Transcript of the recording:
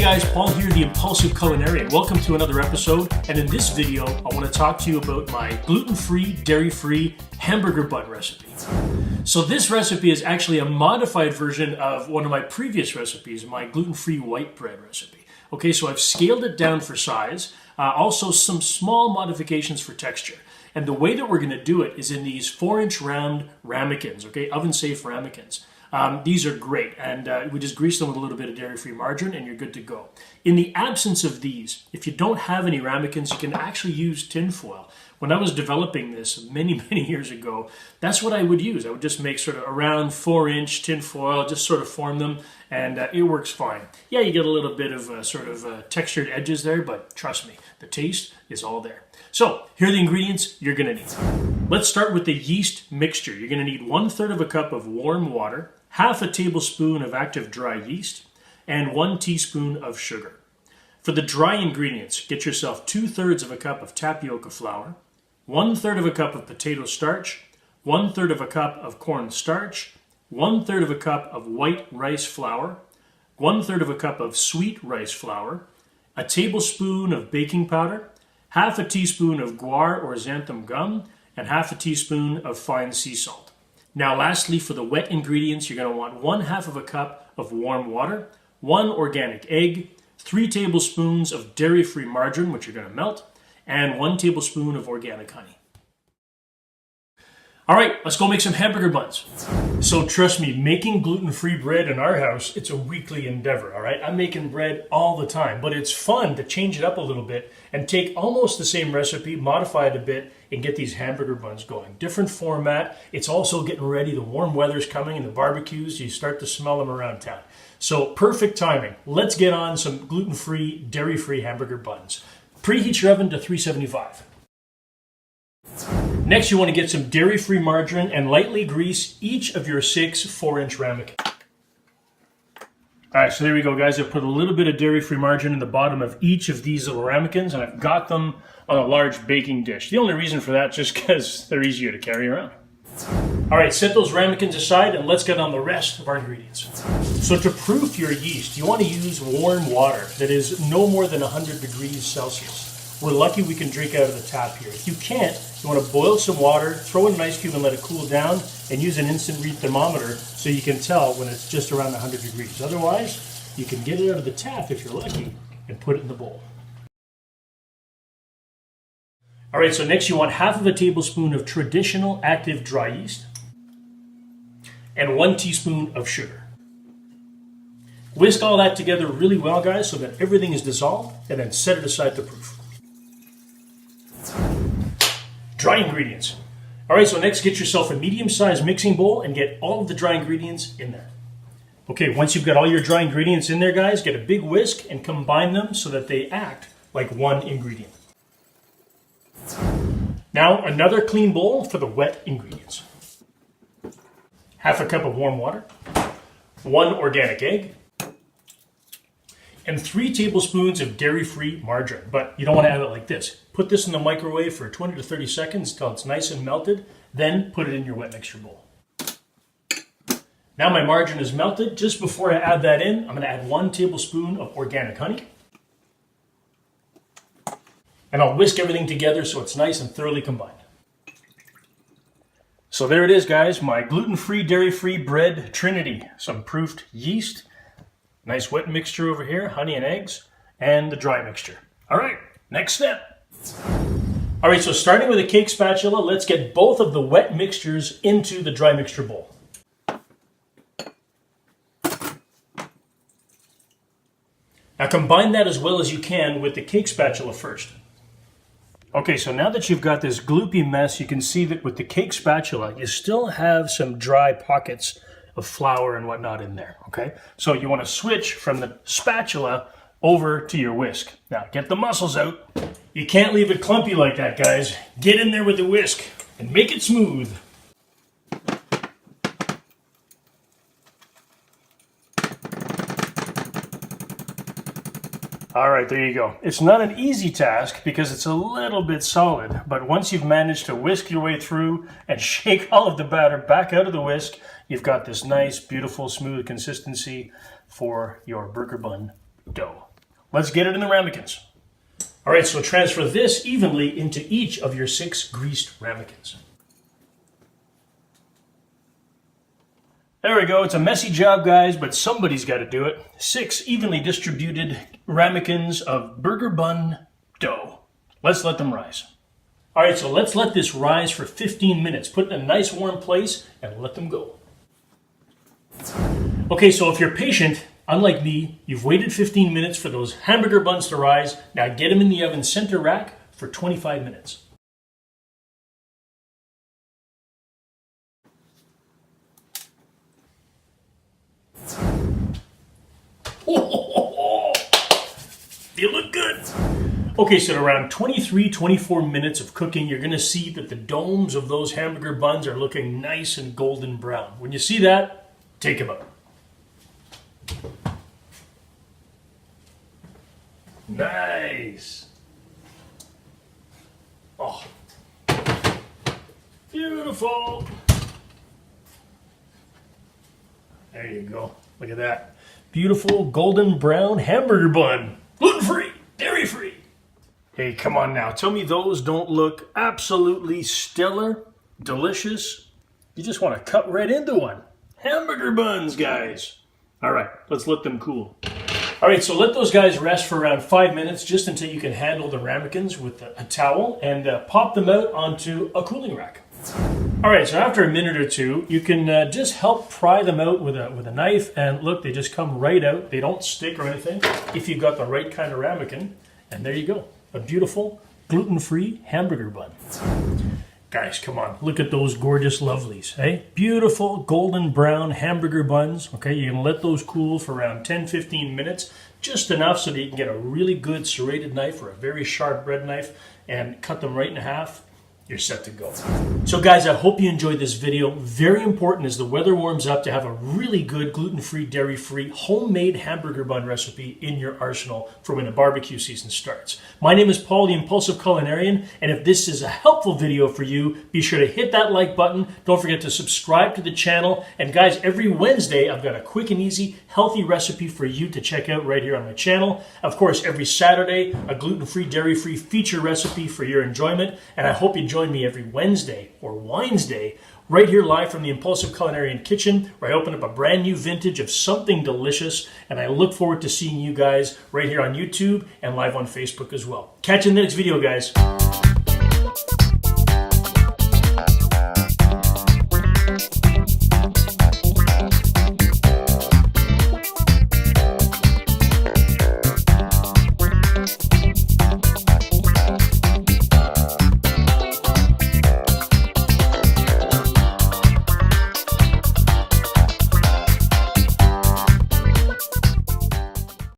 guys, Paul here, the Impulsive Culinarian. Welcome to another episode, and in this video, I want to talk to you about my gluten-free, dairy-free hamburger bun recipe. So this recipe is actually a modified version of one of my previous recipes, my gluten-free white bread recipe. Okay, so I've scaled it down for size, also some small modifications for texture. And the way that we're going to do it is in these 4-inch round ramekins, okay, oven-safe ramekins. These are great, and we just grease them with a little bit of dairy-free margarine and you're good to go. In the absence of these, if you don't have any ramekins, you can actually use tin foil. When I was developing this many years ago, that's what I would use. I would just make sort of around 4-inch tin foil, just sort of form them, and it works fine. Yeah, you get a little bit of textured edges there, but trust me, the taste is all there. So here are the ingredients you're going to need. Let's start with the yeast mixture. You're going to need 1/3 cup of warm water, half a tablespoon of active dry yeast, and 1 teaspoon of sugar. For the dry ingredients, get yourself 2/3 cup of tapioca flour, 1/3 cup of potato starch, 1/3 cup of corn starch, 1/3 cup of white rice flour, 1/3 cup of sweet rice flour, a tablespoon of baking powder, half a teaspoon of guar or xanthan gum, and half a teaspoon of fine sea salt. Now lastly, for the wet ingredients, you're going to want 1/2 cup of warm water, 1 organic egg, 3 tablespoons of dairy-free margarine, which you're going to melt, and 1 tablespoon of organic honey. All right, let's go make some hamburger buns. So trust me, making gluten-free bread in our house, it's a weekly endeavor, all right? I'm making bread all the time, but it's fun to change it up a little bit and take almost the same recipe, modify it a bit, and get these hamburger buns going. Different format. It's also getting ready. The warm weather's coming and the barbecues, you start to smell them around town. So perfect timing. Let's get on some gluten-free, dairy-free hamburger buns. Preheat your oven to 375. Next, you want to get some dairy-free margarine and lightly grease each of your 6 4-inch ramekins. All right, so there we go, guys. I've put a little bit of dairy-free margarine in the bottom of each of these little ramekins, and I've got them on a large baking dish. The only reason for that is just because they're easier to carry around. All right, set those ramekins aside, and let's get on the rest of our ingredients. So to proof your yeast, you want to use warm water that is no more than 100 degrees Celsius. We're lucky we can drink out of the tap here. If you can't, you want to boil some water, throw in an ice cube and let it cool down, and use an instant read thermometer so you can tell when it's just around 100 degrees. Otherwise, you can get it out of the tap if you're lucky and put it in the bowl. All right, so next you want 1/2 tablespoon of Traditional Active Dry Yeast and 1 teaspoon of sugar. Whisk all that together really well, guys, so that everything is dissolved, and then set it aside to proof. Dry ingredients. All right, so next get yourself a medium-sized mixing bowl and get all of the dry ingredients in there. Okay, once you've got all your dry ingredients in there, guys, get a big whisk and combine them so that they act like one ingredient. Now, another clean bowl for the wet ingredients. 1/2 cup of warm water, 1 organic egg, and 3 tablespoons of dairy-free margarine. But you don't want to have it like this. Put this in the microwave for 20 to 30 seconds until it's nice and melted, then put it in your wet mixture bowl. Now my margarine is melted. Just before I add that in, I'm going to add 1 tablespoon of organic honey. And I'll whisk everything together so it's nice and thoroughly combined. So there it is, guys, my gluten-free, dairy-free bread trinity. Some proofed yeast, nice wet mixture over here, honey and eggs, and the dry mixture. All right, next step. All right, so starting with a cake spatula, let's get both of the wet mixtures into the dry mixture bowl. Now combine that as well as you can with the cake spatula first. Okay, so now that you've got this gloopy mess, you can see that with the cake spatula, you still have some dry pockets of flour and whatnot in there, okay? So you want to switch from the spatula over to your whisk. Now, get the muscles out. You can't leave it clumpy like that, guys. Get in there with the whisk and make it smooth. All right, there you go. It's not an easy task because it's a little bit solid, but once you've managed to whisk your way through and shake all of the batter back out of the whisk, you've got this nice, beautiful, smooth consistency for your burger bun dough. let's get it in the ramekins. All right, so transfer this evenly into each of your 6 greased ramekins. There we go. It's a messy job, guys, but somebody's got to do it. 6 evenly distributed ramekins of burger bun dough. Let's let them rise. All right, so let's let this rise for 15 minutes. Put it in a nice warm place and let them go. Okay, so if you're patient, unlike me, you've waited 15 minutes for those hamburger buns to rise. Now get them in the oven center rack for 25 minutes. They look good. Okay, so at around 23-24 minutes of cooking, you're going to see that the domes of those hamburger buns are looking nice and golden brown. When you see that, take them out. Nice. Oh, beautiful. There you go. Look at that. Beautiful golden brown hamburger bun. Gluten-free, dairy-free. Hey, come on now. Tell me those don't look absolutely stellar, delicious. You just want to cut right into one. Hamburger buns, guys. All right, let's let them cool. All right, so let those guys rest for around 5 minutes, just until you can handle the ramekins with a towel, and pop them out onto a cooling rack. All right, so after a minute or two, you can just help pry them out with a knife, and look, they just come right out. They don't stick or anything if you've got the right kind of ramekin, and there you go. A beautiful gluten-free hamburger bun. Guys, come on, look at those gorgeous lovelies, hey? Beautiful golden brown hamburger buns, okay? You can let those cool for around 10-15 minutes, just enough so that you can get a really good serrated knife or a very sharp bread knife and cut them right in half. You're set to go. So guys, I hope you enjoyed this video. Very important as the weather warms up to have a really good gluten-free, dairy-free, homemade hamburger bun recipe in your arsenal for when the barbecue season starts. My name is Paul, the Impulsive Culinarian, and if this is a helpful video for you, be sure to hit that like button. Don't forget to subscribe to the channel. And guys, every Wednesday, I've got a quick and easy, healthy recipe for you to check out right here on my channel. Of course, every Saturday, a gluten-free, dairy-free feature recipe for your enjoyment. And I hope you join me every Wednesday or Wednesday right here live from the Impulsive Culinarian kitchen, where I open up a brand new vintage of something delicious, and I look forward to seeing you guys right here on YouTube and live on Facebook as well. Catch you in the next video, guys.